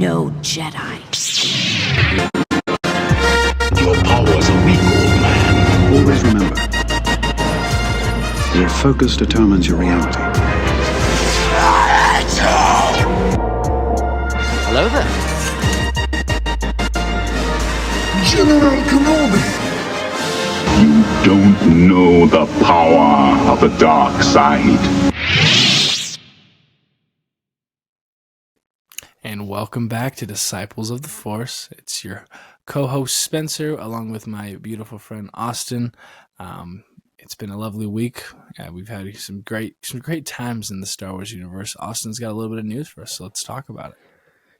no Jedi. Your powers are weak, old man. Always remember, your focus determines your reality. Hello there. General Kenobi! You don't know the power of the dark side. And welcome back to Disciples of the Force. It's your co-host Spencer, along with my beautiful friend Austin. It's been a lovely week. We've had some great times in the Star Wars universe. Austin's got a little bit of news for us, so let's talk about it.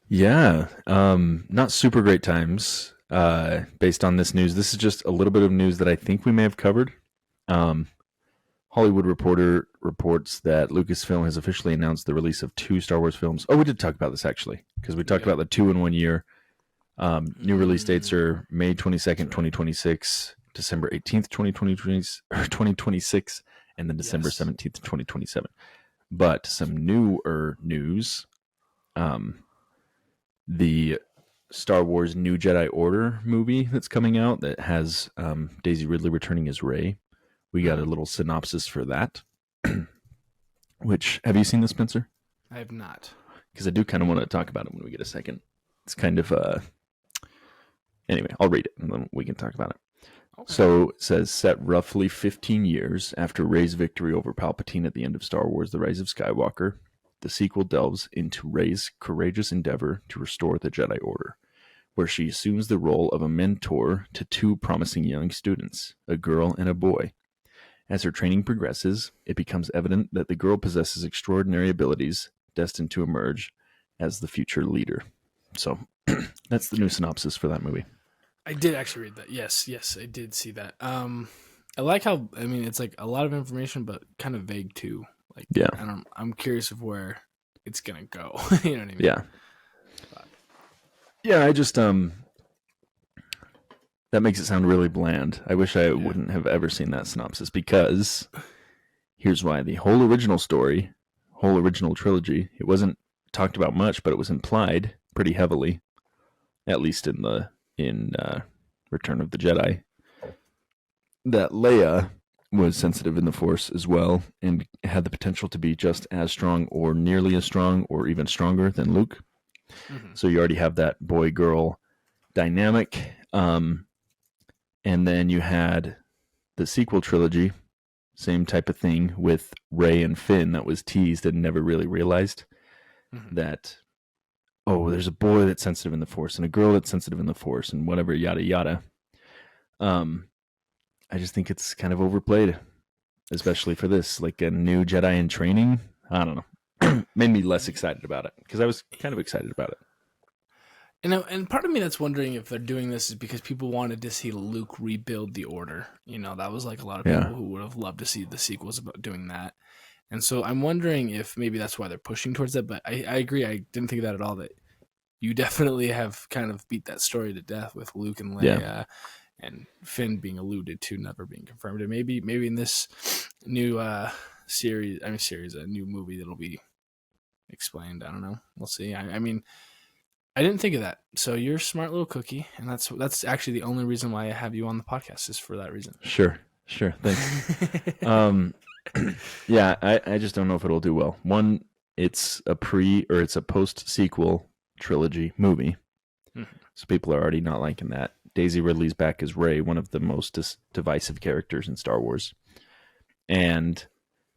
Yeah, not super great times based on this news. This is just a little bit of news that I think we may have covered. Hollywood Reporter reports that Lucasfilm has officially announced the release of 2 Star Wars films. Oh, we did talk about this, actually, because we talked about the 2 in 1 year. New release dates are May 22nd, 2026, December 18th, 2026, and then December 17th, 2027. But some newer news, the Star Wars New Jedi Order movie that's coming out that has Daisy Ridley returning as Rey. We got a little synopsis for that. Which, have you seen this, Spencer? I have not. Because I do kind of want to talk about it when we get a second. It's kind of, anyway, I'll read it and then we can talk about it. Okay. So it says, set roughly 15 years after Rey's victory over Palpatine at the end of Star Wars The Rise of Skywalker, the sequel delves into Rey's courageous endeavor to restore the Jedi Order, where she assumes the role of a mentor to 2 promising young students, a girl and a boy. As her training progresses, it becomes evident that the girl possesses extraordinary abilities destined to emerge as the future leader. So that's the new synopsis for that movie. I did actually read that. Yes, I did see that. I like how, it's like a lot of information, but kind of vague too. Like, yeah, I'm curious of where it's gonna go. You know what I mean? Yeah. Yeah, I just that makes it sound really bland. I wish I wouldn't have ever seen that synopsis, because here's why. The whole original story, whole original trilogy, it wasn't talked about much, but it was implied pretty heavily, at least in Return of the Jedi, that Leia was sensitive in the Force as well and had the potential to be just as strong or nearly as strong or even stronger than Luke. Mm-hmm. So you already have that boy-girl dynamic. And then you had the sequel trilogy, same type of thing with Rey and Finn that was teased and never really realized that, there's a boy that's sensitive in the Force and a girl that's sensitive in the Force and whatever, yada, yada. I just think it's kind of overplayed, especially for this, like a new Jedi in training. I don't know. Made me less excited about it, because I was kind of excited about it. And part of me that's wondering if they're doing this is because people wanted to see Luke rebuild the Order. That was like a lot of people who would have loved to see the sequels about doing that. And so I'm wondering if maybe that's why they're pushing towards that. But I agree. I didn't think of that at all. That you definitely have kind of beat that story to death with Luke and Leia and Finn being alluded to, never being confirmed. And maybe in this new a new movie that'll be explained. I don't know. We'll see. I didn't think of that. So you're a smart little cookie, and that's actually the only reason why I have you on the podcast, is for that reason. Sure. Thanks. Yeah, I just don't know if it'll do well. One, it's a post-sequel trilogy movie, so people are already not liking that. Daisy Ridley's back as Rey, one of the most divisive characters in Star Wars, and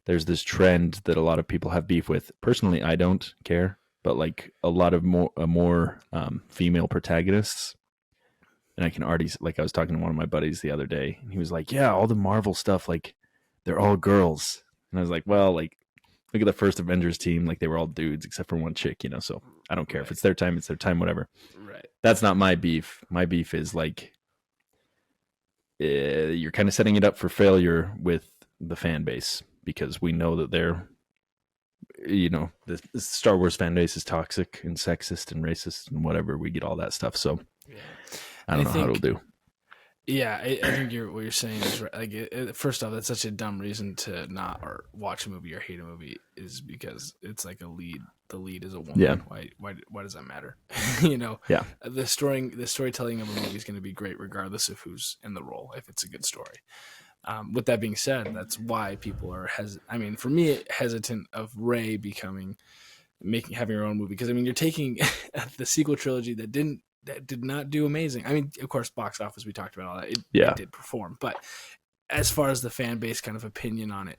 there's this trend that a lot of people have beef with. Personally, I don't care. But like a lot of more female protagonists, and I can already, like, I was talking to one of my buddies the other day, and he was like, "Yeah, all the Marvel stuff, like, they're all girls." And I was like, "Well, like, look at the first Avengers team, like, they were all dudes except for one chick, So I don't care if it's their time, whatever." Right. That's not my beef. My beef is like, you're kind of setting it up for failure with the fan base, because we know that they're, the Star Wars fan base is toxic and sexist and racist and whatever. We get all that stuff. So I don't know how it'll do. Yeah, I think what you're saying is right. Like, first off, that's such a dumb reason to not or watch a movie or hate a movie is because it's like a lead. The lead is a woman. Yeah. Why does that matter? Yeah. The storytelling of a movie is going to be great regardless of who's in the role. If it's a good story. With that being said, that's why people are for me, hesitant of Rey having her own movie because you're taking the sequel trilogy that did not do amazing. Of course, box office we talked about all that. It did perform, but as far as the fan base kind of opinion on it,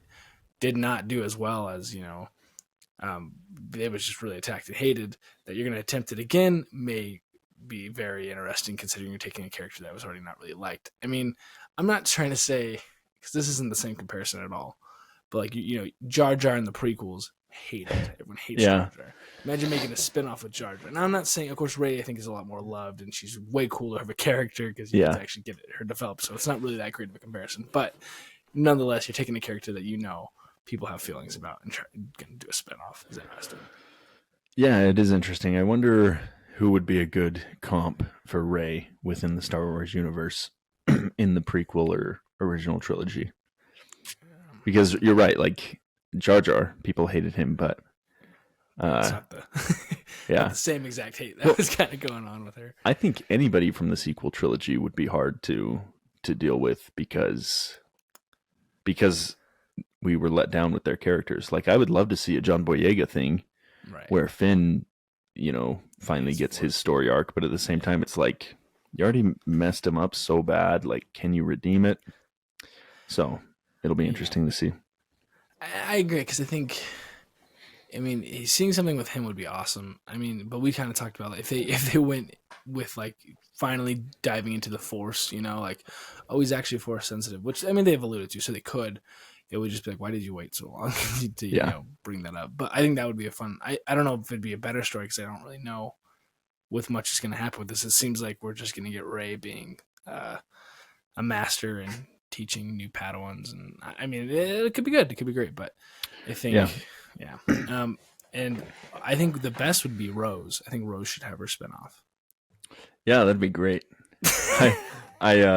did not do as well as it was just really attacked and hated. That you're going to attempt it again may be very interesting considering you're taking a character that was already not really liked. I'm not trying to say because this isn't the same comparison at all, but Jar Jar in the prequels hated. Everyone hates Jar Jar. Imagine making a spinoff with Jar Jar. Now I'm not saying, of course, Rey I think is a lot more loved and she's way cooler of a character because you get to actually get her developed. So it's not really that great of a comparison, but nonetheless, you're taking a character that people have feelings about and going to do a spinoff. Is interesting. Yeah, it is interesting. I wonder who would be a good comp for Rey within the Star Wars universe in the prequel or original trilogy. Because you're right, like Jar Jar, people hated him, but it's not not the same exact hate that was kind of going on with her. I think anybody from the sequel trilogy would be hard to deal with because we were let down with their characters. Like I would love to see a John Boyega thing, right, where Finn, finally gets his story arc, but at the same time, it's like you already messed him up so bad. Like, can you redeem it? So it'll be interesting to see. I agree because I think, seeing something with him would be awesome. But we kind of talked about if they went with like finally diving into the Force, he's actually Force sensitive, which they've alluded to, so they could. It would just be like, why did you wait so long to bring that up? But I think that would be a fun. I don't know if it'd be a better story because I don't really know with much is going to happen with this. It seems like we're just going to get Rey being a master and teaching new Padawans, and it could be good. It could be great, but I think, and I think the best would be Rose. I think Rose should have her spinoff. Yeah, that'd be great. I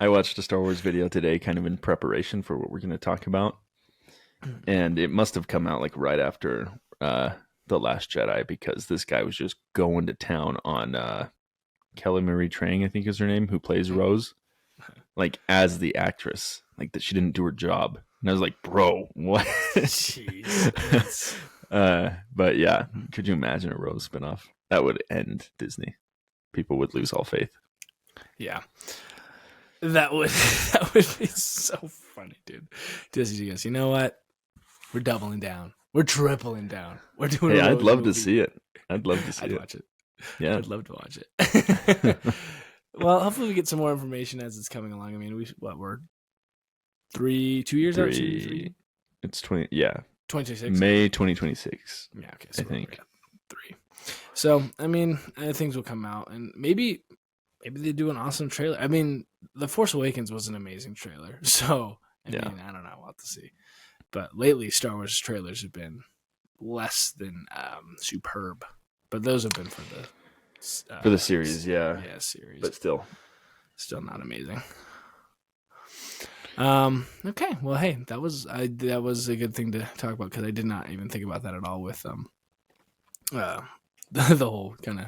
watched a Star Wars video today, kind of in preparation for what we're going to talk about, and it must have come out like right after The Last Jedi because this guy was just going to town on Kelly Marie Tran, I think is her name, who plays Rose. Like as the actress, like that she didn't do her job, and I was like, "Bro, what?" Jeez. But yeah, could you imagine a Rose spinoff? That would end Disney. People would lose all faith. Yeah, that would be so funny, dude. Disney goes, you know what? We're doubling down. We're tripling down. We're doing. Hey, I'd love to see it. I'd love to see it. I'd watch it. Yeah, I'd love to watch it. Well, hopefully we get some more information as it's coming along. We're 2 years out? It's 20, yeah. 2026? May 2026. Yeah, okay. So I think. 3. So, things will come out, and maybe they do an awesome trailer. The Force Awakens was an amazing trailer, so, I don't know. We'll have to see. But lately, Star Wars trailers have been less than superb, but those have been for the series, yeah, series, but still not amazing. Okay, well, hey, that was a good thing to talk about because I did not even think about that at all with the whole kind of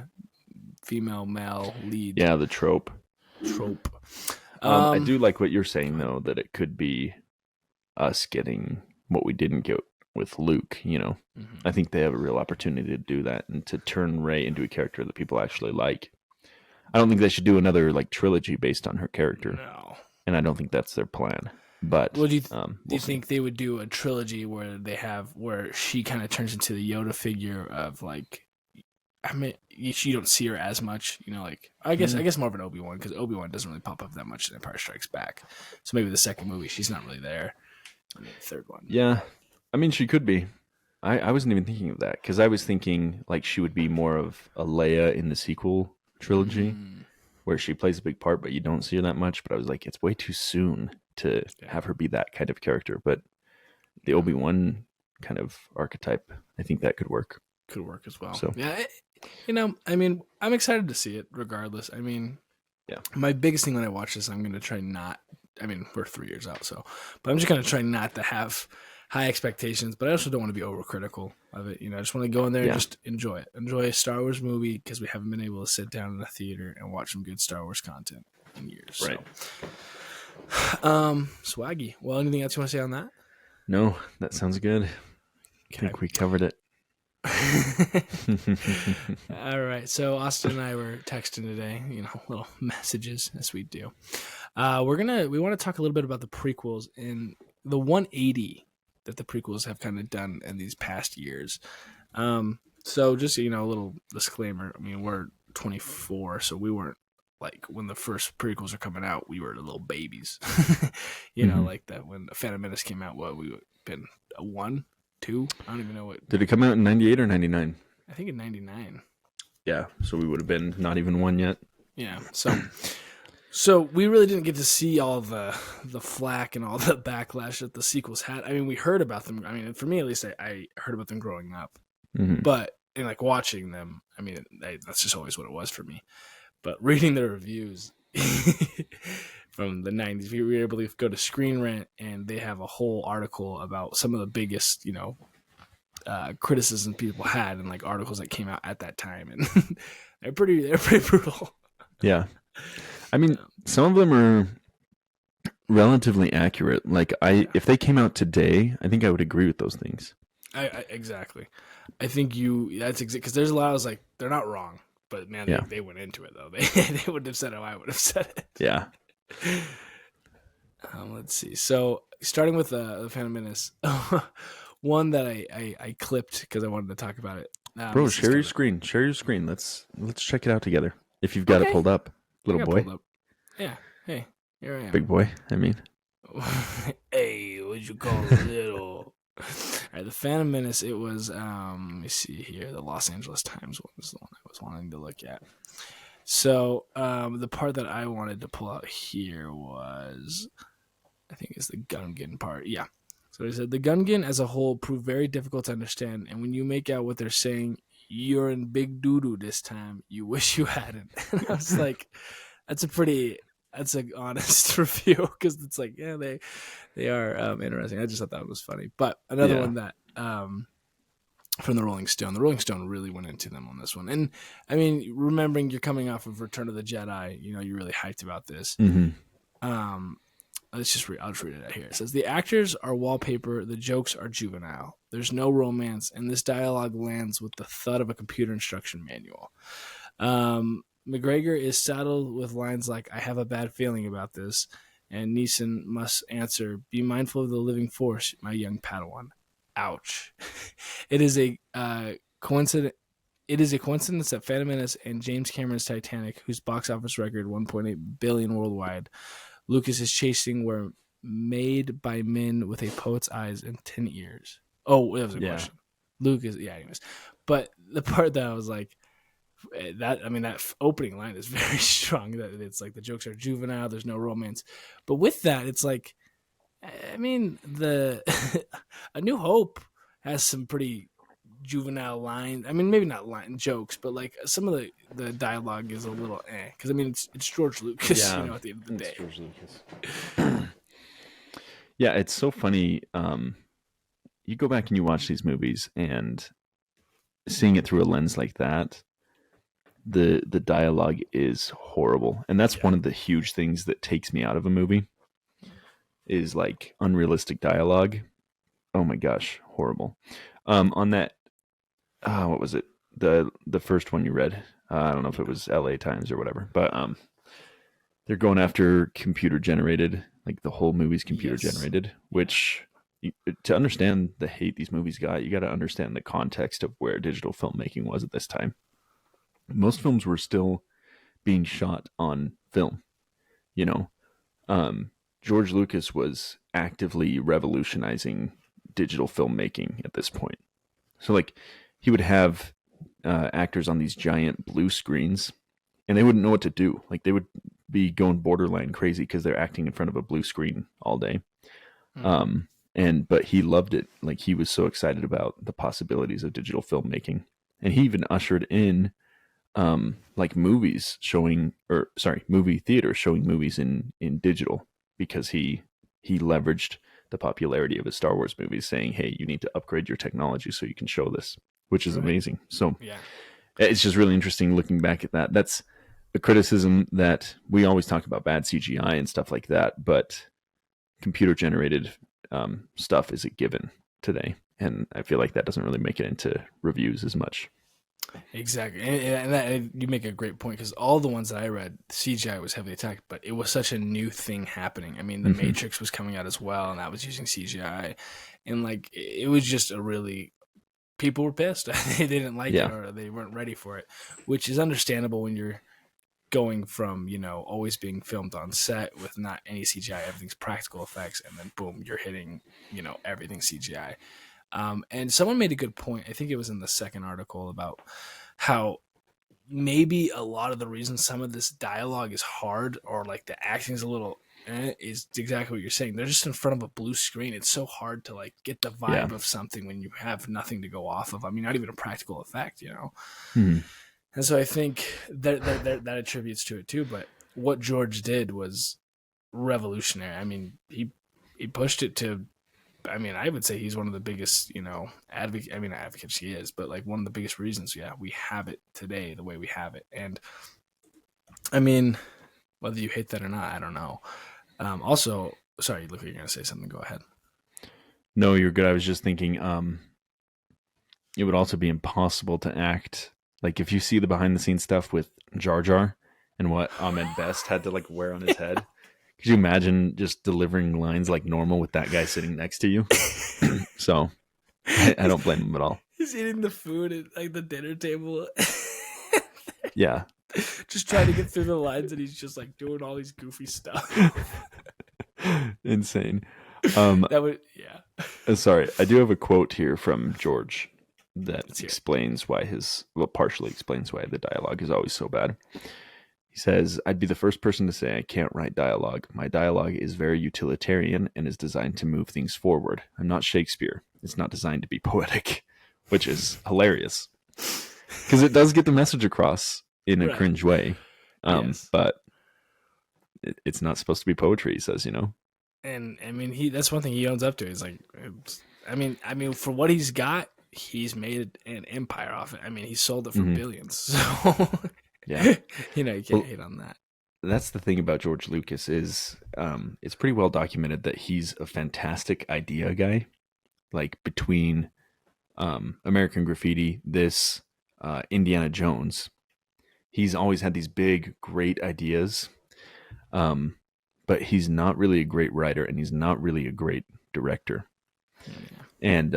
female male lead. Yeah, the trope. I do like what you're saying though, that it could be us getting what we didn't get with Luke, Mm-hmm. I think they have a real opportunity to do that and to turn Rey into a character that people actually like. I don't think they should do another like trilogy based on her character. No. And I don't think that's their plan. But do you think they would do a trilogy where she kind of turns into the Yoda figure of like, you don't see her as much, I guess more of an Obi-Wan because Obi-Wan doesn't really pop up that much in Empire Strikes Back. So maybe the second movie she's not really there. The third one. Yeah. She could be. I wasn't even thinking of that because I was thinking like she would be more of a Leia in the sequel trilogy where she plays a big part, but you don't see her that much. But I was like, it's way too soon to have her be that kind of character. But the Obi-Wan kind of archetype, I think that could work. Could work as well. So yeah, I'm excited to see it regardless. Yeah. My biggest thing when I watch this, I'm going to try not. I mean, we're 3 years out, but I'm just going to try not to have high expectations. But I also don't want to be overcritical of it. I just want to go in there and just enjoy it. Enjoy a Star Wars movie because we haven't been able to sit down in a theater and watch some good Star Wars content in years. Right. Swaggy. Well, anything else you want to say on that? No, that sounds good. I think we covered it. All right. So Austin and I were texting today, little messages as we do. We want to talk a little bit about the prequels and the 180 that the prequels have kind of done in these past years. So just, a little disclaimer. I mean, we're 24, so we weren't like when the first prequels are coming out, we were little babies, like that when Phantom Menace came out, we would been a 1, 2. I don't even know what. Did it come out in 98 or 99? I think in 99. Yeah. So we would have been not even 1 yet. Yeah. So we really didn't get to see all the flack and all the backlash that the sequels had. I mean, we heard about them. I mean, for me at least, I heard about them growing up. Mm-hmm. But in like watching them, I mean, that's just always what it was for me. But reading the reviews from the 90s, we were able to go to Screen Rant, and they have a whole article about some of the biggest, criticism people had, and like articles that came out at that time, and they're pretty brutal. Yeah. I mean, some of them are relatively accurate. Like if they came out today, I think I would agree with those things. I exactly. I think that's exactly, because there's a lot. I was like, they're not wrong, but man, they went into it though. They wouldn't have said how I would have said it. Yeah. Let's see. So starting with the Phantom Menace, one that I clipped because I wanted to talk about it. Bro, share your screen. Share your screen. Let's check it out together. If you've got it pulled up, little boy. Yeah. Hey, here I am. Big boy. I mean. Hey, what'd you call little? All right, the Phantom Menace. It was. Let me see here. The Los Angeles Times one was the one I was wanting to look at. So the part that I wanted to pull out here was, I think it's the Gungan part. Yeah. So he said, the Gungan as a whole proved very difficult to understand, and when you make out what they're saying, you're in big doo-doo this time. You wish you hadn't. And I was like, that's an honest review, because it's like, yeah, they are interesting. I just thought that was funny. But another one that from the Rolling Stone. The Rolling Stone really went into them on this one. And I mean, remembering you're coming off of Return of the Jedi, you're really hyped about this. Mm-hmm. I'll just read it out here. It says, the actors are wallpaper, the jokes are juvenile. There's no romance, and this dialogue lands with the thud of a computer instruction manual. McGregor is saddled with lines like, I have a bad feeling about this, and Neeson must answer, be mindful of the living force, my young Padawan. Ouch. It is a coincidence. It is a coincidence that Phantom Menace and James Cameron's Titanic, whose box office record $1.8 billion worldwide, Lucas is chasing, were made by men with a poet's eyes and 10 ears. Oh, that was a question. Lucas, anyways. But the part that I was like, that opening line is very strong. That it's like the jokes are juvenile, there's no romance. But with that, it's like, I mean, A New Hope has some pretty juvenile lines. I mean, maybe not jokes, but like some of the dialogue is a little because I mean it's George Lucas, at the end of the day. George Lucas. Yeah, it's so funny. You go back and you watch these movies, and seeing it through a lens like that, the dialogue is horrible, and that's one of the huge things that takes me out of a movie. Is like unrealistic dialogue. Oh my gosh, horrible. On that, what was it? The first one you read? I don't know if it was LA Times or whatever, but they're going after computer generated, like the whole movie's computer generated, which to understand the hate these movies got, you got to understand the context of where digital filmmaking was at this time. Most films were still being shot on film, George Lucas was actively revolutionizing digital filmmaking at this point. So like he would have actors on these giant blue screens, and they wouldn't know what to do. Like they would be going borderline crazy because they're acting in front of a blue screen all day. But he loved it. Like he was so excited about the possibilities of digital filmmaking. And he even ushered in like movie theater showing movies in digital, because he leveraged the popularity of his Star Wars movies, saying, hey, you need to upgrade your technology so you can show this, which is amazing. So it's just really interesting looking back at that. That's a criticism that we always talk about, bad CGI and stuff like that, but computer generated stuff is a given today. And I feel like that doesn't really make it into reviews as much. Exactly. And you make a great point, because all the ones that I read, CGI was heavily attacked, but it was such a new thing happening. I mean, The Matrix was coming out as well, and that was using CGI. And like, it was just people were pissed. They didn't like it, or they weren't ready for it, which is understandable when you're going from, always being filmed on set with not any CGI, everything's practical effects, and then boom, you're hitting, everything CGI. And someone made a good point. I think it was in the second article about how maybe a lot of the reason some of this dialogue is hard, or like the acting is a little is exactly what you're saying. They're just in front of a blue screen. It's so hard to like get the vibe of something when you have nothing to go off of. I mean, not even a practical effect, And so I think that attributes to it too. But what George did was revolutionary. I mean, he pushed it to, I would say he's one of the biggest, advocates he is, but like one of the biggest reasons, we have it today the way we have it. And I mean, whether you hate that or not, I don't know. Also, sorry, look, you're going to say something. Go ahead. No, you're good. I was just thinking, it would also be impossible to act like, if you see the behind the scenes stuff with Jar Jar and what Ahmed Best had to like wear on his head. Could you imagine just delivering lines like normal with that guy sitting next to you? So I don't blame him at all. He's eating the food at like the dinner table. Yeah. Just trying to get through the lines, and he's just like doing all these goofy stuff. Insane. Sorry, I do have a quote here from George that explains partially explains why the dialogue is always so bad. He says, I'd be the first person to say I can't write dialogue. My dialogue is very utilitarian and is designed to move things forward. I'm not Shakespeare. It's not designed to be poetic, which is hilarious. Because it does get the message across in a cringe way. But it's not supposed to be poetry, he says, And I mean, that's one thing he owns up to. He's like, I mean, for what he's got, he's made an empire off it. I mean, he sold it for billions. So... Yeah. You can't hate on that. That's the thing about George Lucas is it's pretty well documented that he's a fantastic idea guy. Like between American Graffiti, Indiana Jones, he's always had these big, great ideas. But he's not really a great writer, and he's not really a great director. Yeah. And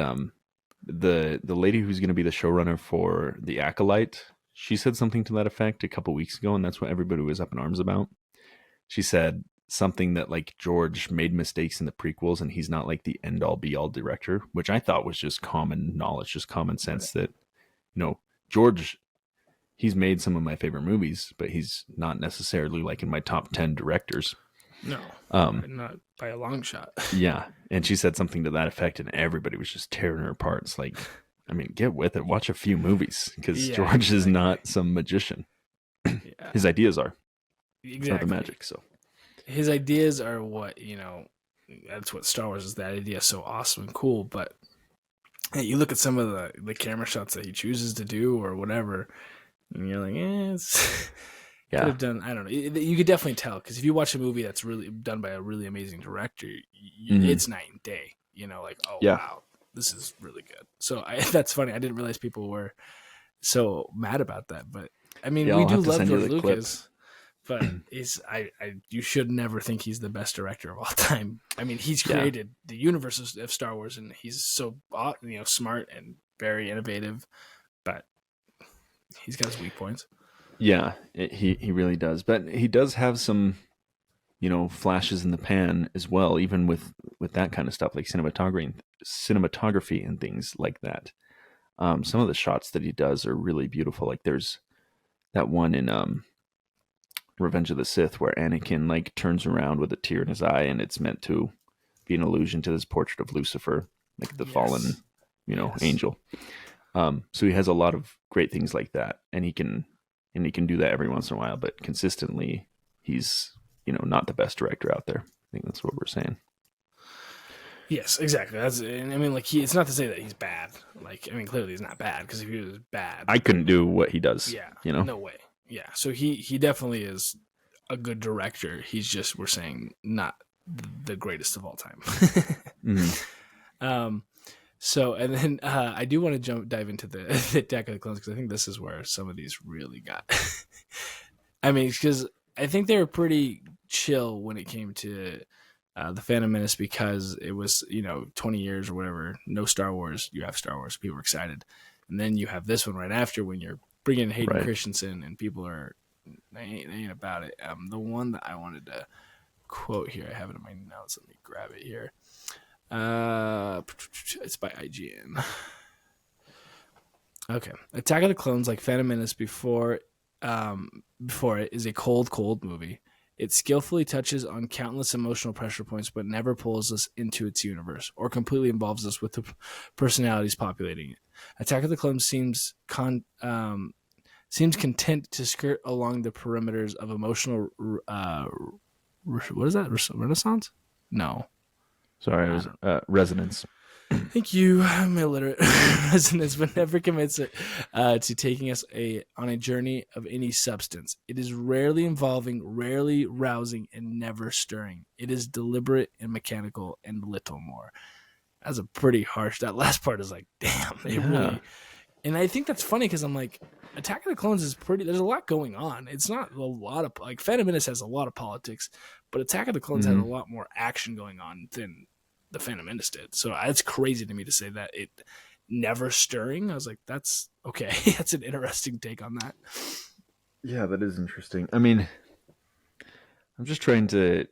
the lady who's going to be the showrunner for The Acolyte, she said something to that effect a couple weeks ago, and that's what everybody was up in arms about. She said something that like George made mistakes in the prequels, and he's not like the end-all be-all director, which I thought was just common knowledge, just common sense that, George, he's made some of my favorite movies, but he's not necessarily like in my top 10 directors. No, not by a long shot. Yeah, and she said something to that effect, and everybody was just tearing her apart. It's like, I mean, get with it. Watch a few movies, because George is not some magician. His ideas are. Exactly. It's not the magic. So his ideas are what, that's what Star Wars is. That idea is so awesome and cool. But hey, you look at some of the camera shots that he chooses to do or whatever, and you're like, it's could have done. I don't know. You could definitely tell, because if you watch a movie that's really done by a really amazing director, it's night and day. Like, oh wow, this is really good. So that's funny. I didn't realize people were so mad about that. But I mean, we do love George Lucas, but you should never think he's the best director of all time. I mean, he's created the universe of Star Wars, and he's so smart and very innovative, but he's got his weak points. Yeah, he really does. But he does have some, flashes in the pan as well, even with that kind of stuff, like cinematography and things like that. Some of the shots that he does are really beautiful. Like there's that one in Revenge of the Sith where Anakin like turns around with a tear in his eye, and it's meant to be an allusion to this portrait of Lucifer, like the fallen, angel. So he has a lot of great things like that, and he can and he can do that every once in a while, but consistently, he's, not the best director out there. I think that's what we're saying. Yes, exactly. It's not to say that he's bad. Clearly he's not bad, because if he was bad, I couldn't do what he does. Yeah, no way. Yeah, so he definitely is a good director. He's just, we're saying, not the greatest of all time. Mm-hmm. So, and then I do want to dive into the Attack of the Clones, because I think this is where some of these really got. Because I think they were pretty chill when it came to the Phantom Menace, because it was 20 years or whatever, no Star Wars. You have Star Wars, people were excited, and then you have this one right after, when you're bringing in Hayden Christensen, and people are they ain't about it. The one that I wanted to quote here, I have it in my notes. Let me grab it here. It's by IGN. Okay, Attack of the Clones, like Phantom Menace before it, is a cold movie. It skillfully touches on countless emotional pressure points, but never pulls us into its universe or completely involves us with the personalities populating it. Attack of the Clones seems content to skirt along the perimeters of emotional. What is that? Renaissance? No. Sorry, it was resonance. Thank you. I'm illiterate. Resonance, but never commits to taking us on a journey of any substance. It is rarely involving, rarely rousing, and never stirring. It is deliberate and mechanical, and little more. That's a pretty harsh. That last part is like, damn. Really. And I think that's funny, because I'm like, Attack of the Clones is pretty. There's a lot going on. It's not a lot of, like, Phantom Menace has a lot of politics, but Attack of the Clones had a lot more action going on than the Phantom Menace did. So it's crazy to me to say that it never stirring. I was like, that's okay. That's an interesting take on that. Yeah, that is interesting. I'm just trying to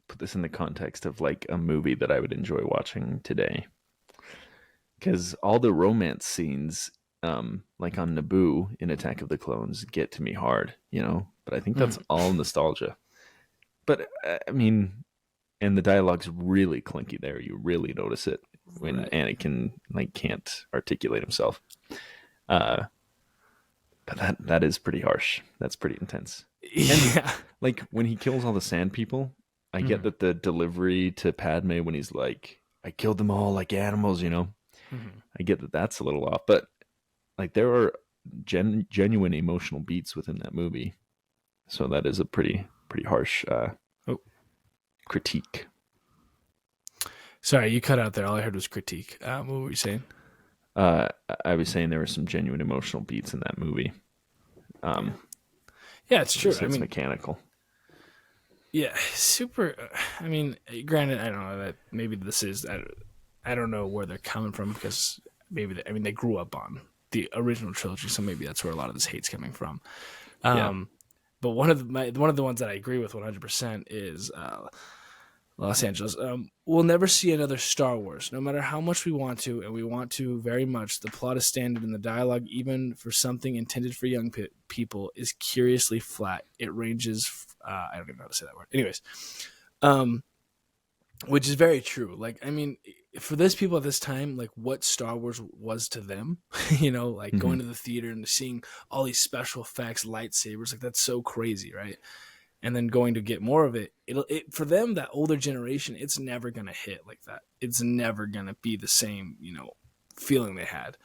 put this in the context of like a movie that I would enjoy watching today, because all the romance scenes, like on Naboo in Attack of the Clones, get to me hard, but I think that's all nostalgia. But and the dialogue's really clinky there. You really notice it when Anakin can't articulate himself. But that is pretty harsh. That's pretty intense. Yeah. And, when he kills all the sand people, I get that the delivery to Padme when he's like, "I killed them all like animals," I get that that's a little off, but there are genuine emotional beats within that movie. So that is a pretty harsh critique. Sorry, you cut out there. All I heard was critique. What were you saying? I was saying there were some genuine emotional beats in that movie. Yeah, it's true. It's mechanical. Yeah, super. Granted, I don't know that maybe this is. I don't know where they're coming from, because maybe they grew up on the original trilogy, so maybe that's where a lot of this hate's coming from. But one of the ones that I agree with 100% is Los Angeles. We'll never see another Star Wars, no matter how much we want to, and we want to very much. The plot is standard, and the dialogue, even for something intended for young people, is curiously flat. It ranges. I don't even know how to say that word. Anyways, which is very true. For those people at this time, what Star Wars was to them, going to the theater and seeing all these special effects, lightsabers, that's so crazy, right? And then going to get more of it, for them, that older generation, it's never going to hit like that. It's never going to be the same, feeling they had.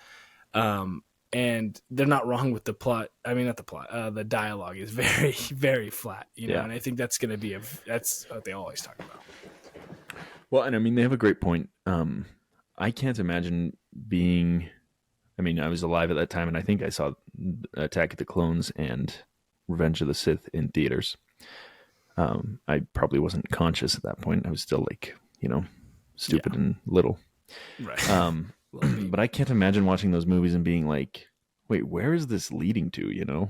And they're not wrong with the plot. Not the plot. The dialogue is very, very flat, and I think that's going to be that's what they always talk about. Well, and they have a great point. I can't imagine being. I was alive at that time, and I think I saw Attack of the Clones and Revenge of the Sith in theaters. I probably wasn't conscious at that point. I was still stupid and little. Right. But I can't imagine watching those movies and being like, wait, where is this leading to?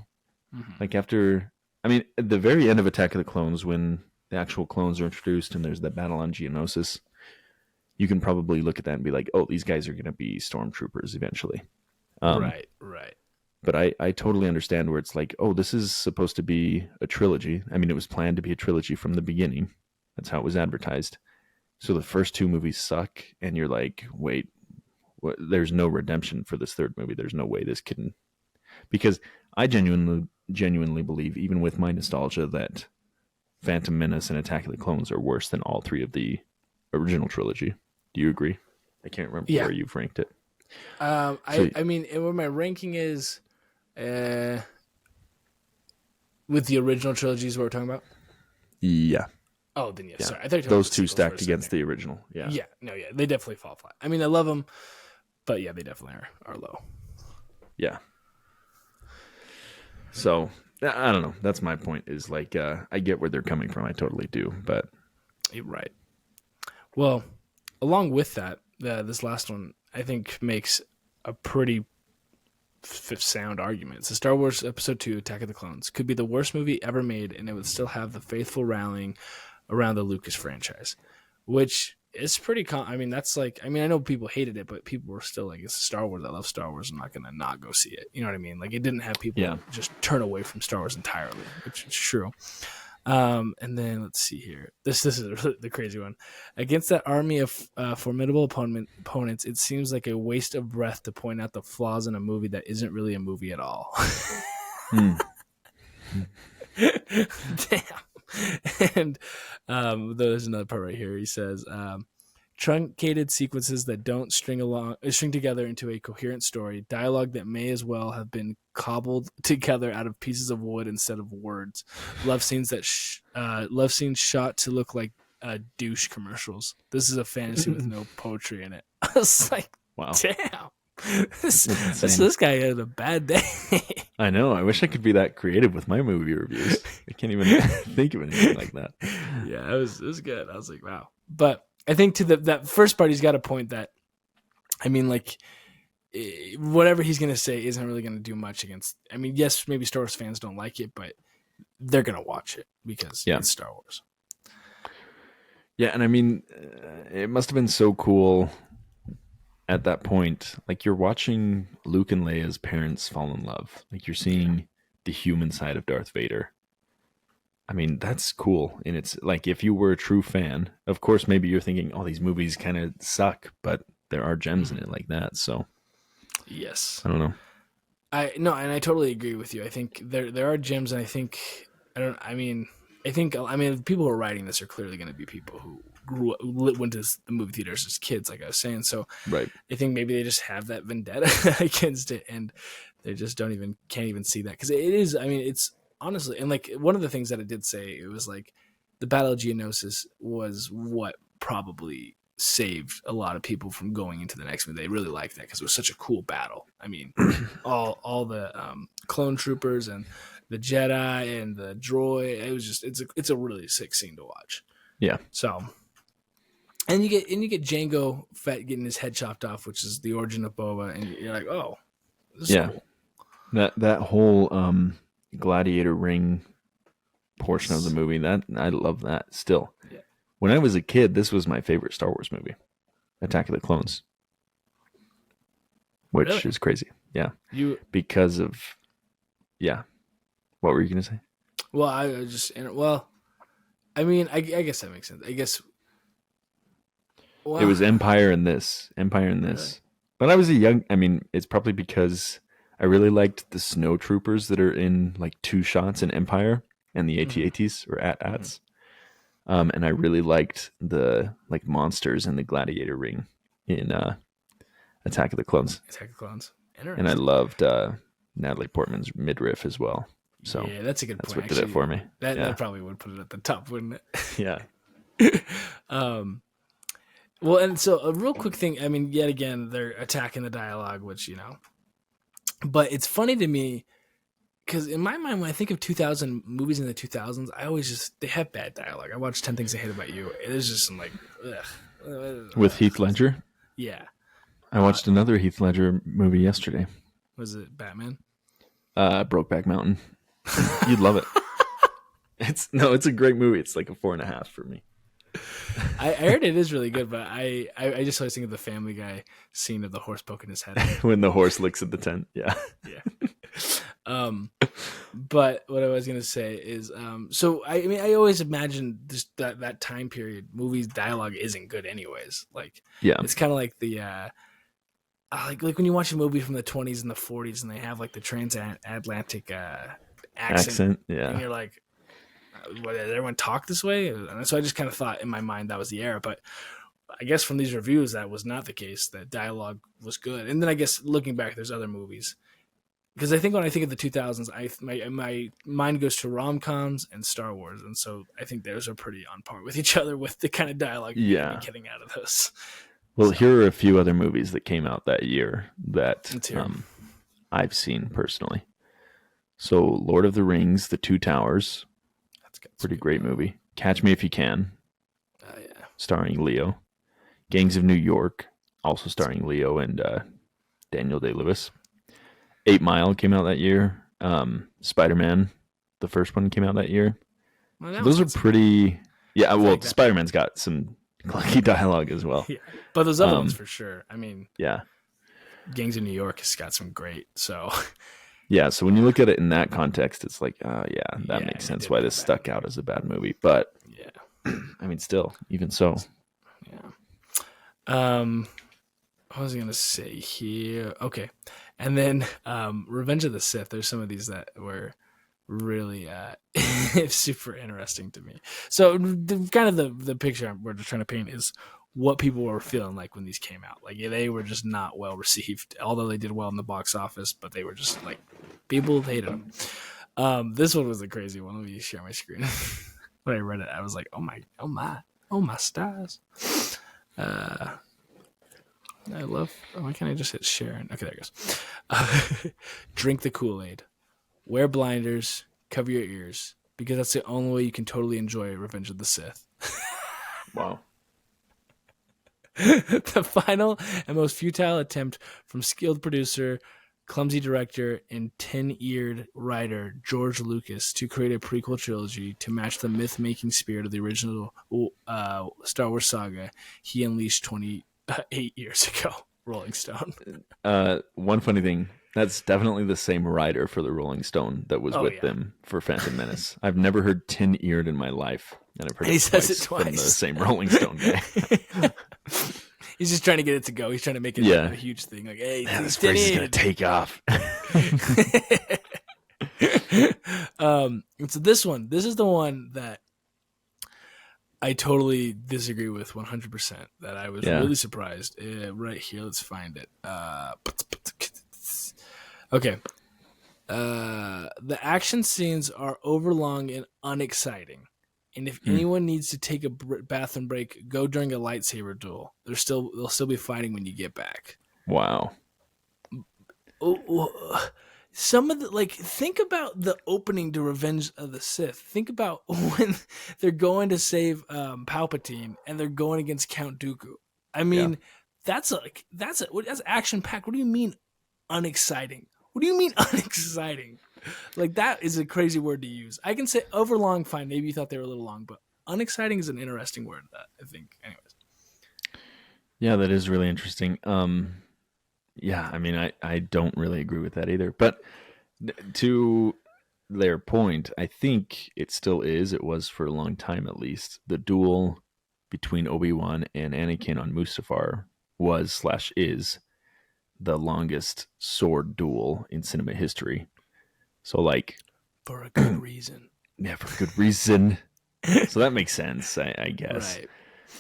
After, at the very end of Attack of the Clones, when the actual clones are introduced and there's that battle on Geonosis, you can probably look at that and be like, oh, these guys are going to be stormtroopers eventually. Right. But I totally understand where it's like, oh, this is supposed to be a trilogy. It was planned to be a trilogy from the beginning. That's how it was advertised. So the first two movies suck, and you're like, wait, there's no redemption for this third movie. There's no way this can... Because I genuinely genuinely believe, even with my nostalgia, that Phantom Menace and Attack of the Clones are worse than all three of the original trilogy. Do you agree? I can't remember where you've ranked it. I mean, where my ranking is with the original trilogies what we're talking about. Yeah. Oh, then yes. Sorry, I thought those two stacked against the original. Yeah. Yeah. No. Yeah. They definitely fall flat. I mean, I love them, but yeah, they definitely are low. Yeah. So I don't know. That's my point. Is like I get where they're coming from. I totally do. But you're right. Well, along with that, this last one I think makes a pretty sound argument. So Star Wars Episode 2, Attack of the Clones, could be the worst movie ever made, and it would still have the faithful rallying around the Lucas franchise, which is pretty I mean, that's like, I mean, I know people hated it, but people were still like, it's Star Wars. I love Star Wars. I'm not going to not go see it. You know what I mean? Like, it didn't have people just turn away from Star Wars entirely, which is true. And then let's see here. This is the crazy one. Against that army of formidable opponents, it seems like a waste of breath to point out the flaws in a movie that isn't really a movie at all. Damn. And there's another part right here. He says, truncated sequences that don't string together into a coherent story, dialogue that may as well have been cobbled together out of pieces of wood instead of words, love scenes shot to look like douche commercials. This is a fantasy with no poetry in it. I was like, wow, damn. This guy had a bad day. I know. I wish I could be that creative with my movie reviews. I can't even think of anything like that. Yeah, it was good. I was like, wow. But I think to that first part, he's got a point that, I mean, like, whatever he's going to say isn't really going to do much against. I mean, yes, maybe Star Wars fans don't like it, but they're going to watch it because it's Star Wars. Yeah, and I mean, it must have been so cool at that point. Like, you're watching Luke and Leia's parents fall in love. Like, you're seeing the human side of Darth Vader. I mean, that's cool. And it's like, if you were a true fan, of course, maybe you're thinking, oh, these movies kind of suck, but there are gems in it like that. So, yes, I don't know. And I totally agree with you. I think there are gems, and I think people who are writing this are clearly going to be people who went to the movie theaters as kids, like I was saying. So, right. I think maybe they just have that vendetta against it, and they just can't even see that, because it is. I mean, it's honestly, and like one of the things that it did say, it was like the Battle of Geonosis was what probably saved a lot of people from going into the next movie. They really liked that because it was such a cool battle. I mean, all the clone troopers and the Jedi and the droid. It was just it's a really sick scene to watch. Yeah. So, and you get Jango Fett getting his head chopped off, which is the origin of Boba, and you're like, oh, this is cool. That whole gladiator ring portion of the movie, that I love that still. Yeah. When I was a kid, this was my favorite Star Wars movie, Attack of the Clones, which is crazy. Yeah, because of What were you gonna say? Well, I mean, I guess that makes sense. I guess it was Empire and this. Really? But I was it's probably because I really liked the snow troopers that are in like two shots in Empire and the AT-ATs or AT-ATs. And I really liked the like monsters in the gladiator ring in Attack of the Clones. And I loved Natalie Portman's midriff as well. So yeah, that's a good point. That's what did it for me. That probably would put it at the top, wouldn't it? Yeah. Well, and so a real quick thing. I mean, yet again, they're attacking the dialogue, which but it's funny to me because in my mind, when I think of 2000 movies in the 2000s, I always they have bad dialogue. I watched 10 Things I Hate About You. It is just like, ugh. With Heath Ledger. Yeah. I watched another Heath Ledger movie yesterday. Was it Batman? Brokeback Mountain. You'd love it. It's a great movie. It's like a 4.5 for me. I heard it is really good, but I just always think of the Family Guy scene of the horse poking his head when the horse licks at the tent. Yeah. But what I was gonna say is, so I mean, I always imagined just that time period, movies dialogue isn't good anyways. Like, it's kind of like the like when you watch a movie from the 20s and the 40s, and they have like the transatlantic accent. Yeah. And you're like, what, did everyone talk this way? And so I just kind of thought in my mind that was the era. But I guess from these reviews, that was not the case. That dialogue was good. And then I guess looking back, there's other movies. Because I think when I think of the 2000s, my mind goes to rom-coms and Star Wars. And so I think those are pretty on par with each other with the kind of dialogue you're getting out of those. Well, here are a few other movies that came out that year that I've seen personally. So Lord of the Rings, The Two Towers. That's pretty great movie. Catch Me If You Can. Starring Leo. Gangs of New York, also starring Leo and Daniel Day-Lewis. 8 Mile came out that year. Spider-Man, the first one, came out that year. Well, so those are pretty... Yeah, well, like Spider-Man's got some clunky dialogue as well. Yeah. But those other ones for sure. I mean... Yeah. Gangs of New York has got some great, so... Yeah, so when you look at it in that context, it's like, that makes sense why this stuck out as a bad movie. But, I mean, still, even so... What was I gonna say here? Okay, and then Revenge of the Sith. There's some of these that were really super interesting to me. So the picture we're just trying to paint is what people were feeling like when these came out. Like they were just not well received, although they did well in the box office. But they were just like people hated them. This one was a crazy one. Let me share my screen. When I read it, I was like, oh my stars. Why can't I just hit share? Okay, there it goes. Drink the Kool-Aid. Wear blinders. Cover your ears. Because that's the only way you can totally enjoy Revenge of the Sith. Wow. The final and most futile attempt from skilled producer, clumsy director, and tin-eared writer George Lucas to create a prequel trilogy to match the myth-making spirit of the original Star Wars saga he unleashed 28 years ago. Rolling Stone. One funny thing, that's definitely the same writer for the Rolling Stone that was with them for Phantom Menace. I've never heard tin-eared in my life, and I've heard it twice from the same Rolling Stone guy. He's just trying to get it to go. He's trying to make it a huge thing. Like, hey, this phrase is going to take off. So this is the one that I totally disagree with 100%. That I was really surprised. Right here, let's find it. Okay. The action scenes are overlong and unexciting. And if anyone needs to take a bathroom break, go during a lightsaber duel. They'll still be fighting when you get back. Wow. Some of the think about the opening to Revenge of the Sith. Think about when they're going to save Palpatine and they're going against Count Dooku. I mean, that's action packed. What do you mean unexciting? What do you mean unexciting? Like, that is a crazy word to use. I can say overlong, fine. Maybe you thought they were a little long, but unexciting is an interesting word, I think. Anyways. Yeah, that is really interesting. Yeah, I mean, I don't really agree with that either. But to their point, I think it still is. It was for a long time, at least. The duel between Obi-Wan and Anakin on Mustafar was/is the longest sword duel in cinema history. So, for a good reason. Yeah, for a good reason. So that makes sense, I guess. Right.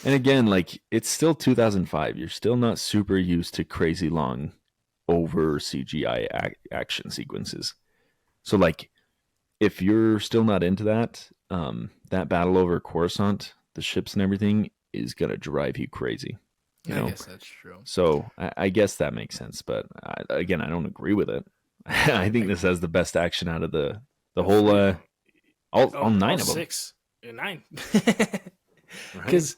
And again, it's still 2005. You're still not super used to crazy long over CGI action sequences. So, if you're still not into that, that battle over Coruscant, the ships and everything, is going to drive you crazy. You know? I guess that's true. So I guess that makes sense. But again, I don't agree with it. I think this has the best action out of the whole all 9 of them. 6 and 9. Because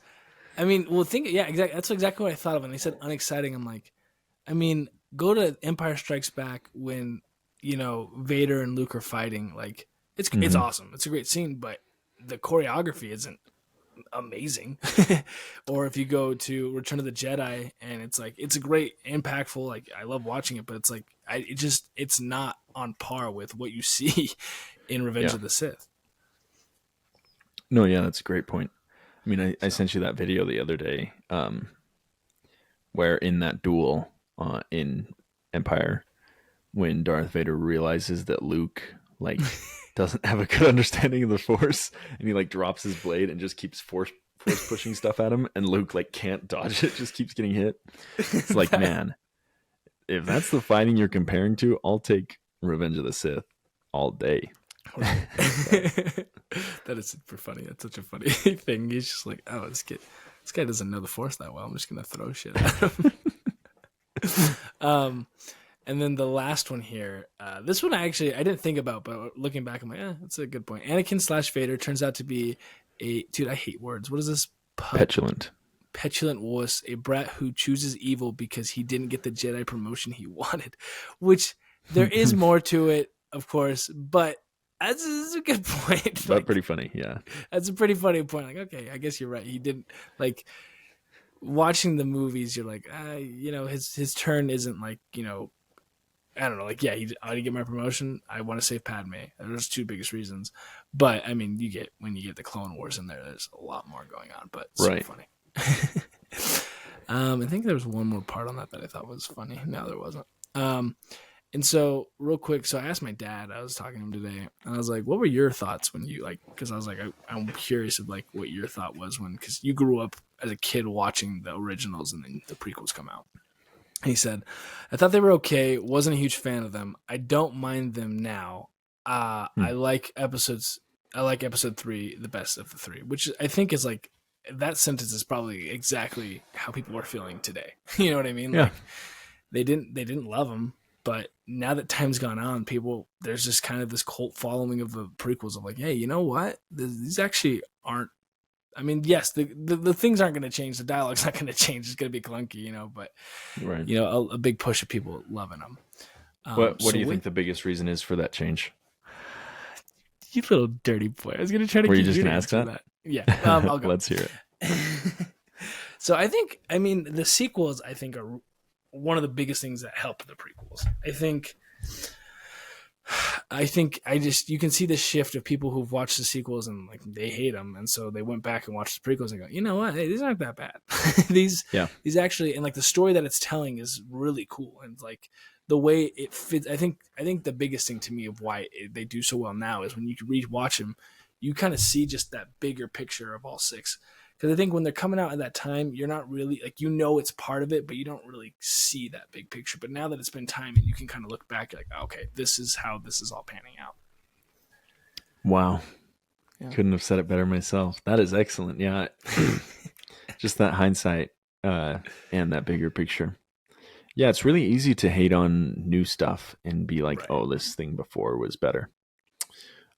I mean, exactly. That's exactly what I thought of when they said unexciting. I'm like, I mean, go to Empire Strikes Back when Vader and Luke are fighting. Like, it's awesome. It's a great scene, but the choreography isn't amazing. Or if you go to Return of the Jedi and it's a great, impactful. I love watching it, but it's it's not on par with what you see in Revenge of the Sith. No, yeah, that's a great point. I mean, I sent you that video the other day, where in that duel in Empire, when Darth Vader realizes that Luke doesn't have a good understanding of the Force, and he like drops his blade and just keeps force pushing stuff at him, and Luke like can't dodge it, just keeps getting hit. It's like, man, if that's the fighting you're comparing to, I'll take Revenge of the Sith all day. That is super funny. That's such a funny thing. He's just like, oh, this guy doesn't know the Force that well. I'm just gonna throw shit at him. And then the last one here, this one I didn't think about, but looking back, I'm like, that's a good point. Anakin / Vader turns out to be dude, I hate words. What is this? Petulant wuss, a brat who chooses evil because he didn't get the Jedi promotion he wanted, which there is more to it, of course, but that's a good point. But pretty funny, yeah. That's a pretty funny point. Like, okay, I guess you're right. He didn't, like, watching the movies, you're like, his turn isn't like, I don't know, like, yeah, I didn't get my promotion. I want to save Padme. Those two biggest reasons. But I mean, when you get the Clone Wars in there, there's a lot more going on. But it's so funny. I think there was one more part on that I thought was funny. No, there wasn't. And so, real quick, so I asked my dad. I was talking to him today, and I was like, "What were your thoughts when you because I was like, I'm curious of like what your thought was because you grew up as a kid watching the originals and then the prequels come out." He said, I thought they were okay. Wasn't a huge fan of them. I don't mind them now. I like episode 3 the best of the 3, which I think is like, that sentence is probably exactly how people are feeling today. You know what I mean? Yeah. Like, they didn't love them, but now that time's gone on, there's just kind of this cult following of the prequels of like, hey, you know what? These actually aren't, I mean, yes, the things aren't going to change. The dialogue's not going to change. It's going to be clunky, but right. A big push of people loving them. What do you think the biggest reason is for that change? You little dirty boy. I was going to try to. Were you just going to ask that? Yeah. I'll go. Let's hear it. So I mean, the sequels, I think, are one of the biggest things that help the prequels. You can see the shift of people who've watched the sequels and like they hate them, and so they went back and watched the prequels and go, you know what, hey, these aren't that bad. these actually, and like the story that it's telling is really cool, and like the way it fits. I think the biggest thing to me of why they do so well now is when you rewatch them, you kind of see just that bigger picture of all 6. Because I think when they're coming out at that time, you're not really like, it's part of it, but you don't really see that big picture. But now that it's been time, and you can kind of look back like, okay, this is how this is all panning out. Wow. Yeah. Couldn't have said it better myself. That is excellent. Yeah. Just that hindsight and that bigger picture. Yeah, it's really easy to hate on new stuff and be like, oh, this thing before was better.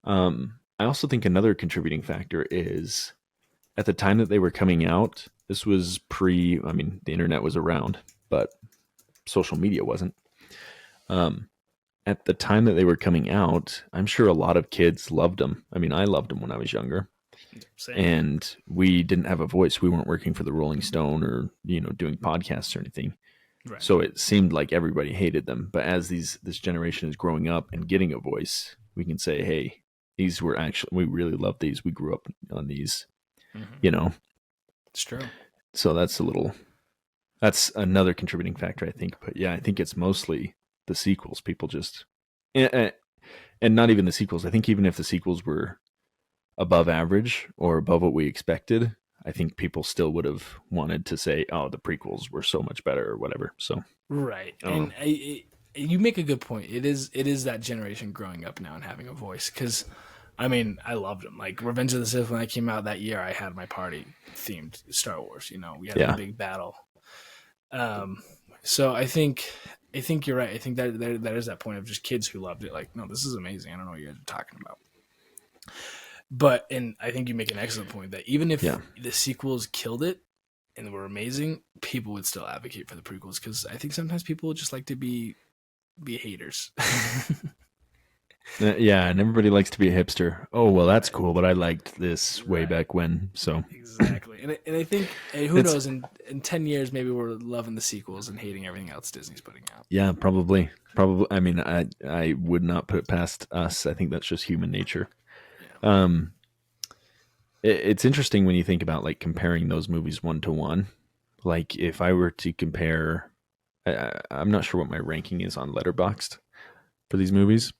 I also think another contributing factor is at the time that they were coming out, this was the internet was around, but social media wasn't. At the time that they were coming out, I'm sure a lot of kids loved them. I mean, I loved them when I was younger. Same. And we didn't have a voice. We weren't working for the Rolling Stone or, doing podcasts or anything. Right. So it seemed like everybody hated them. But as this generation is growing up and getting a voice, we can say, hey, these were we really love these. We grew up on these. Mm-hmm. It's true. So that's another contributing factor, I think. But yeah, I think it's mostly the sequels. People just, and not even the sequels. I think even if the sequels were above average or above what we expected, I think people still would have wanted to say, oh, the prequels were so much better or whatever. So right. And you make a good point. It is that generation growing up now and having a voice, because I mean, I loved them. Like Revenge of the Sith, when I came out that year, I had my party themed Star Wars. We had a big battle. So I think you're right. I think that there is that point of just kids who loved it. Like, no, this is amazing. I don't know what you guys are talking about. But and I think you make an excellent point that even if the sequels killed it and were amazing, people would still advocate for the prequels, because I think sometimes people just like to be haters. Yeah, and everybody likes to be a hipster. Oh, well, that's cool, but I liked this way back when. So exactly, and I think who knows, in 10 years maybe we're loving the sequels and hating everything else Disney's putting out. Yeah, probably. I mean, I would not put it past us. I think that's just human nature. Yeah. It's interesting when you think about like comparing those movies 1-to-1. Like if I were to compare, I'm not sure what my ranking is on Letterboxd for these movies.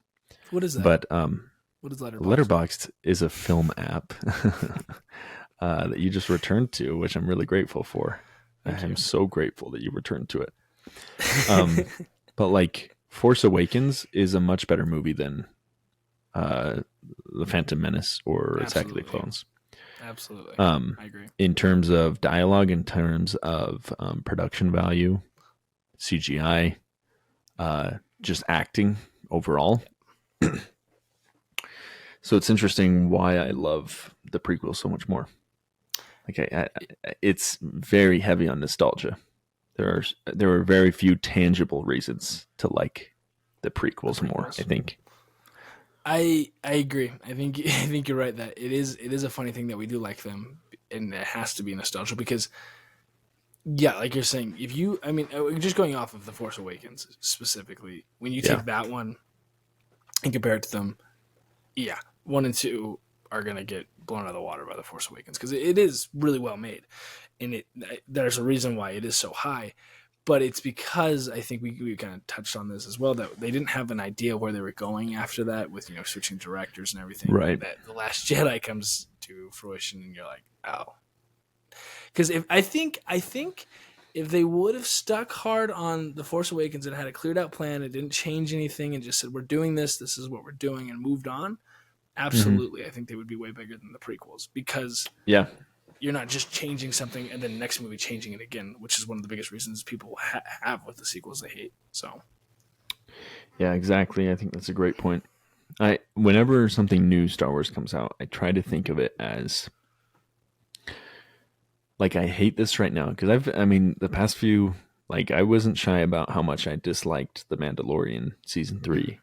What is that? But What is Letterboxd? Letterboxd is a film app that you just returned to, which I'm really grateful for. I'm so grateful that you returned to it. But like Force Awakens is a much better movie than The Phantom Menace or Attack of the Clones. Absolutely. I agree. In terms of dialogue, in terms of production value, CGI, just acting overall. So it's interesting why I love the prequel so much more. Like it's very heavy on nostalgia. There are very few tangible reasons to like the prequels more, I think. I agree. I think you're right that it is a funny thing that we do like them, and it has to be nostalgia because, yeah, like you're saying, just going off of The Force Awakens specifically, when you take that one and compare it to them, 1 and 2 are gonna get blown out of the water by The Force Awakens because it is really well made, and there's a reason why it is so high. But it's because I think we kind of touched on this as well, that they didn't have an idea where they were going after that with, switching directors and everything. Right. That The Last Jedi comes to fruition and you're like, oh. Because I think if they would have stuck hard on The Force Awakens and had a cleared out plan, it didn't change anything and just said, we're doing this is what we're doing, and moved on, absolutely, I think they would be way bigger than the prequels because you're not just changing something and then next movie changing it again, which is one of the biggest reasons people have with the sequels they hate. So, yeah, exactly. I think that's a great point. Whenever something new Star Wars comes out, I try to think of it as like, I hate this right now because the past few, like, I wasn't shy about how much I disliked The Mandalorian season 3.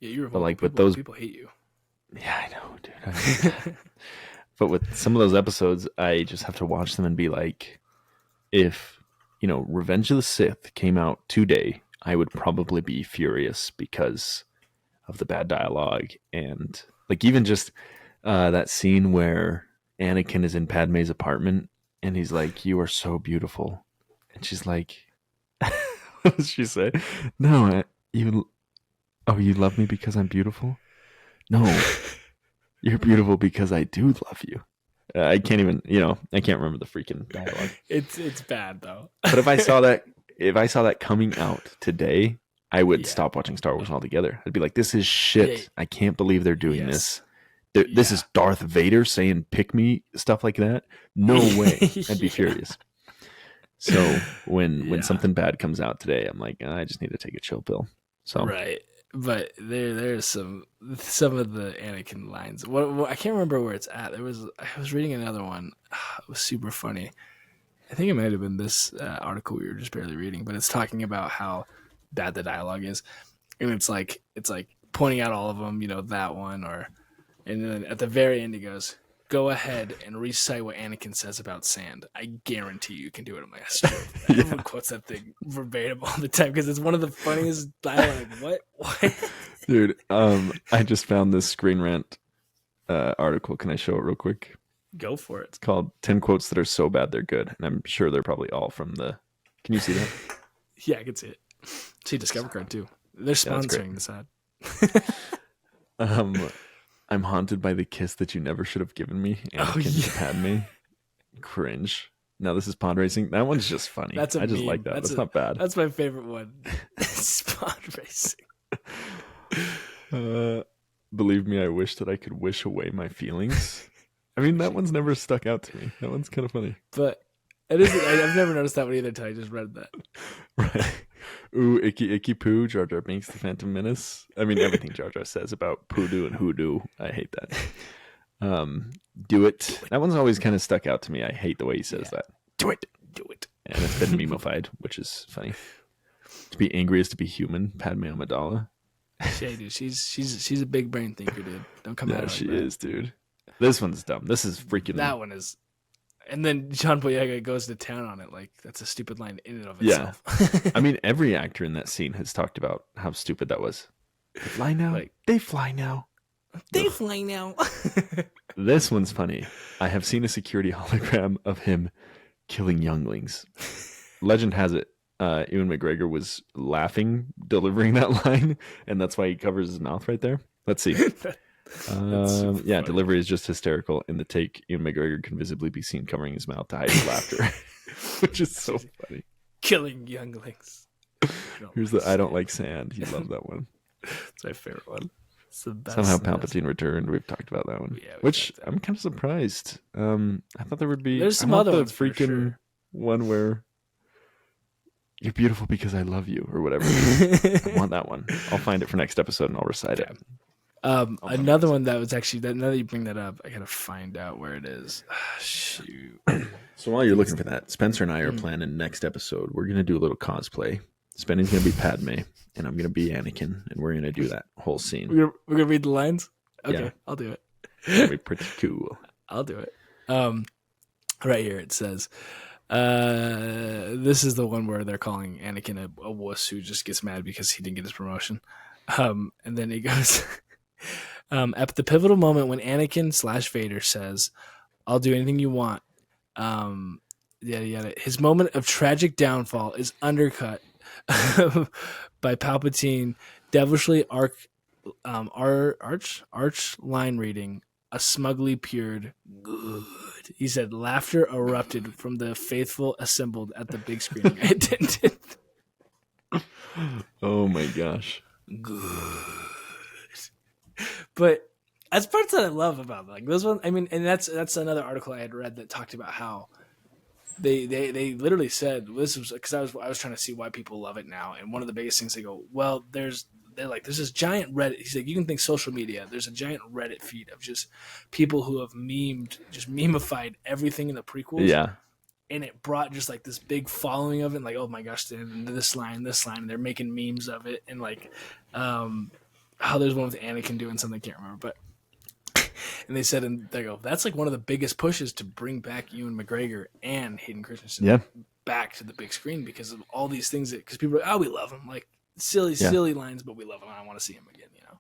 You were, but like people, with those people hate you. Yeah, I know, dude. But with some of those episodes, I just have to watch them and be like, if, Revenge of the Sith came out today, I would probably be furious because of the bad dialogue. And like, even just that scene where Anakin is in Padme's apartment and he's like, "You are so beautiful." And she's like, what does she say? "No, you love me because I'm beautiful?" "No. You're beautiful because I do love you." I can't even, I can't remember the freaking dialogue. It's bad though. But if I saw that coming out today, I would stop watching Star Wars altogether. I'd be like, this is shit. Yeah. I can't believe they're doing this. This is Darth Vader saying "pick me," stuff like that. No way. I'd be furious. So when something bad comes out today, I'm like, I just need to take a chill pill. So right. But there's some of the Anakin lines. What I can't remember where it's at. I was reading another one. It was super funny. I think it might have been this article we were just barely reading, but it's talking about how bad the dialogue is, and it's like pointing out all of them. That one, and then at the very end he goes, "Go ahead and recite what Anakin says about sand. I guarantee you can do it." I'm like, everyone quotes that thing verbatim all the time because it's one of the funniest dialogue. What? Dude, I just found this Screen Rant article. Can I show it real quick? Go for it. It's called 10 Quotes That Are So Bad They're Good. And I'm sure they're probably all from the... Can you see that? Yeah, I can see it. See Discover Card too. They're sponsoring this ad. I'm haunted by the kiss that you never should have given me. Anakin and Padme. Cringe. Now this is pod racing. That one's just funny. I just like that. That's not bad. That's my favorite one. It's pod racing. Believe me, I wish that I could wish away my feelings. I mean, that one's never stuck out to me. That one's kind of funny. But it is. I've never noticed that one either until I just read that. Right. Ooh, icky poo, Jar Jar Binks, the Phantom Menace. I mean, everything Jar Jar says about poodoo and hoodoo, I hate that. Do it. That one's always kind of stuck out to me. I hate the way he says that. Do it. And it's been memeified, which is funny. To be angry is to be human. Padme Amidala. Yeah, dude. She's a big brain thinker, dude. Don't come at her. She is, dude. This one's dumb. This is freaking. That one is. And then John Boyega goes to town on it. Like, that's a stupid line in and of itself. Yeah. I mean, every actor in that scene has talked about how stupid that was. They fly now. They fly now. They fly now. This one's funny. I have seen a security hologram of him killing younglings. Legend has it, Ewan McGregor was laughing delivering that line, and that's why he covers his mouth right there. Let's see. Yeah, delivery is just hysterical. In the take, Ewan McGregor can visibly be seen covering his mouth to hide his laughter, which is so funny. Killing younglings. Here's the I don't like sand. You love that one. It's my favorite one. It's the best. Somehow Palpatine returned. We've talked about that one. Yeah, which I'm kind of surprised. I thought there would be. There's some other ones. Freaking one where you're beautiful because I love you or whatever. I want that one. I'll find it for next episode and I'll recite it. Another one that was actually that. Now that you bring that up, I gotta find out where it is. Shoot. So while you're looking for that, Spencer and I are planning next episode. We're gonna do a little cosplay. Spenny's gonna be Padme, and I'm gonna be Anakin, and we're gonna do that whole scene. We're gonna read the lines. Okay, yeah. I'll do it. That'll be pretty cool. I'll do it. Right here it says, this is the one where they're calling Anakin a wuss who just gets mad because he didn't get his promotion. And then he goes, at the pivotal moment when Anakin / Vader says, "I'll do anything you want," yada yada. His moment of tragic downfall is undercut by Palpatine devilishly arch line reading, a smugly peered good. He said laughter erupted from the faithful assembled at the big screen. Oh my gosh. Good. But that's parts that I love about like this one. I mean, and that's another article I had read that talked about how they literally said this was because I was trying to see why people love it now, and one of the biggest things they go, well, there's this giant Reddit. He's like, you can think social media. There's a giant Reddit feed of just people who have memeified everything in the prequels. Yeah. And it brought just like this big following of it. And like, oh my gosh, this line, and they're making memes of it. And like, how there's one with Anakin doing something I can't remember, but. And they said, and they go, that's like one of the biggest pushes to bring back Ewan McGregor and Hayden Christensen back to the big screen because of all these things because people are like, oh, we love him. Like silly lines, but we love him. I want to see him again, you know?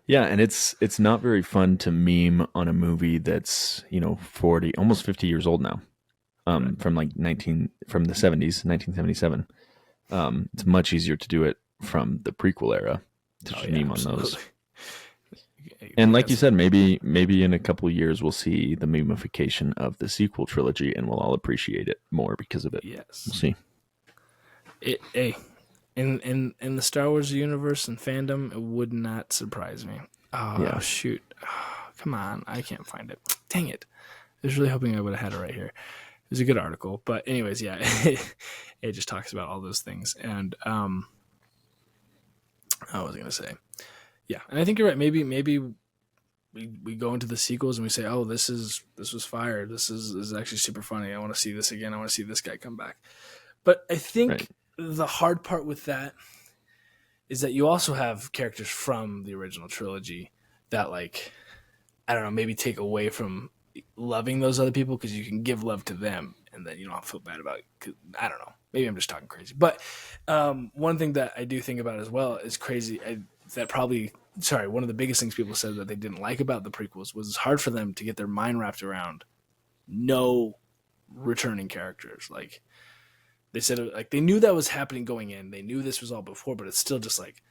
Yeah. And it's not very fun to meme on a movie that's, 40, almost 50 years old now. Right. From the 70s, 1977. It's much easier to do it from the prequel era to just meme on those. And like you said, maybe in a couple of years we'll see the memification of the sequel trilogy, and we'll all appreciate it more because of it. Yes, we'll see. In the Star Wars universe and fandom, it would not surprise me. Oh yeah. Shoot! Oh, come on, I can't find it. Dang it! I was really hoping I would have had it right here. It was a good article, but anyways, yeah, it just talks about all those things. And I was gonna say. Yeah, and I think you're right. Maybe we go into the sequels and we say, "Oh, this was fire. This is actually super funny. I want to see this again. I want to see this guy come back." But I think the hard part with that is that you also have characters from the original trilogy that, like, I don't know, maybe take away from loving those other people because you can give love to them and then you don't feel bad about it. 'Cause, I don't know. Maybe I'm just talking crazy. But one thing that I do think about as well is crazy. One of the biggest things people said that they didn't like about the prequels was it's hard for them to get their mind wrapped around no returning characters. Like they said, like they knew that was happening going in. They knew this was all before, but it's still just like,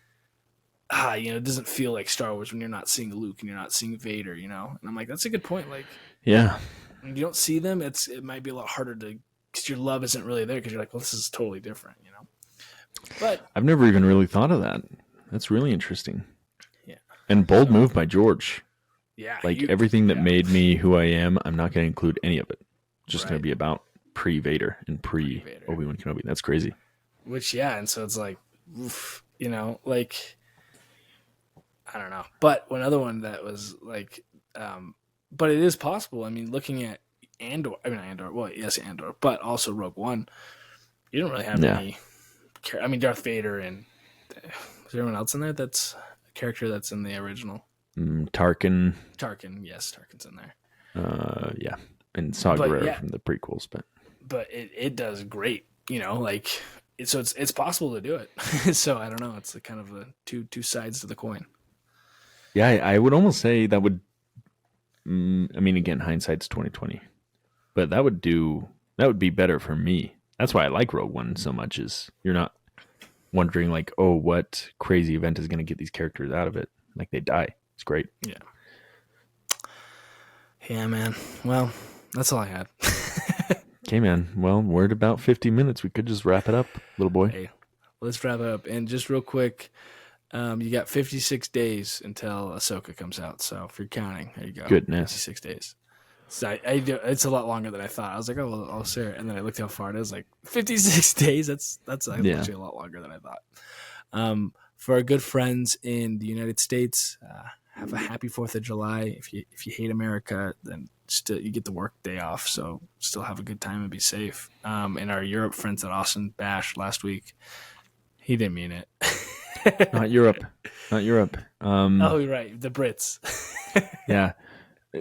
it doesn't feel like Star Wars when you're not seeing Luke and you're not seeing Vader, And I'm like, that's a good point. Like, yeah, when you don't see them, it might be a lot harder because your love isn't really there because you're like, well, this is totally different, But I've never even really thought of that. That's really interesting. Yeah. And bold move by George. Yeah. Like everything that made me who I am, I'm not going to include any of it. It's just going to be about pre-Vader and pre-Obi-Wan Kenobi. That's crazy. And so it's like, oof, like, I don't know. But another one that was like, but it is possible. I mean, looking at Andor, but also Rogue One, you don't really have any. I mean, Darth Vader and is there anyone else in there that's a character that's in the original? Tarkin, yes, Tarkin's in there. Yeah, and Saw Gerrera from the prequels, but it does great, like so it's possible to do it. So I don't know, it's kind of a two sides to the coin. Yeah, I would almost say that would. I mean, again, hindsight's 20/20, but that would be better for me. That's why I like Rogue One so much. Is you're not wondering like, oh, what crazy event is going to get these characters out of it. Like they die. It's great. Yeah. Yeah, man. Well, that's all I had. Okay, man. Well, we're at about 50 minutes. We could just wrap it up, little boy. Hey, let's wrap it up. And just real quick, you got 56 days until Ahsoka comes out. So if you're counting, there you go. Goodness. 56 days. So it's a lot longer than I thought. I was like, oh, well, I'll share it. And then I looked how far it is. Like 56 days. That's actually a lot longer than I thought. For our good friends in the United States, have a happy 4th of July. If you hate America, then still you get the work day off. So still have a good time and be safe. And our Europe friends that Austin bashed last week, he didn't mean it. Not Europe. Oh, right. The Brits. Yeah.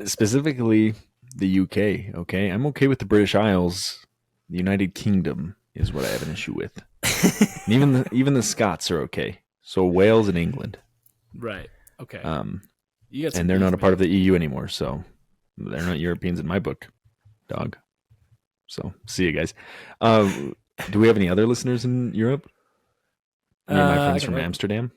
Specifically the UK. Okay. I'm okay with the British Isles. The United Kingdom is what I have an issue with. And even the Scots are okay. So Wales and England. Right. Okay. And they're not a part of the EU anymore, so they're not Europeans in my book, dog. So see you guys. Do we have any other listeners in Europe? Me and my friends from Amsterdam.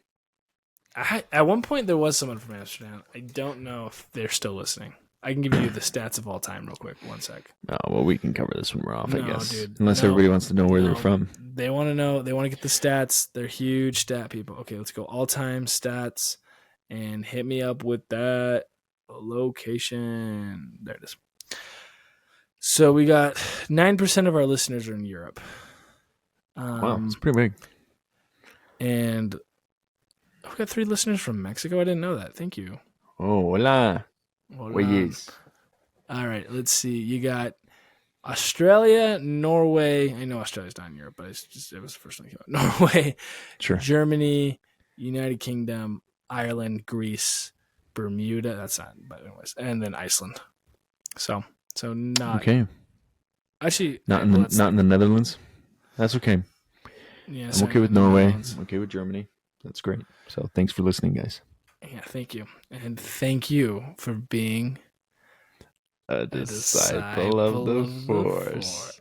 At one point, there was someone from Amsterdam. I don't know if they're still listening. I can give you the stats of all time real quick. 1 sec. Oh, well, we can cover this when we're off, I guess. Dude, Unless everybody wants to know where they're from. They want to know. They want to get the stats. They're huge stat people. Okay, let's go all-time stats and hit me up with that location. There it is. So we got 9% of our listeners are in Europe. Wow, it's pretty big. And we got 3 listeners from Mexico. I didn't know that. Thank you. Oh, hola. All right, let's see. You got Australia, Norway. I know Australia's not in Europe, but it was the first one that came out. Norway, sure. Germany, United Kingdom, Ireland, Greece, Bermuda. That's not, but anyways, and then Iceland. So not okay. Actually, not in the Netherlands. That's okay. Yeah, I'm okay with Norway. I'm okay with Germany. That's great. So thanks for listening, guys. Yeah, thank you. And thank you for being a disciple of the Force.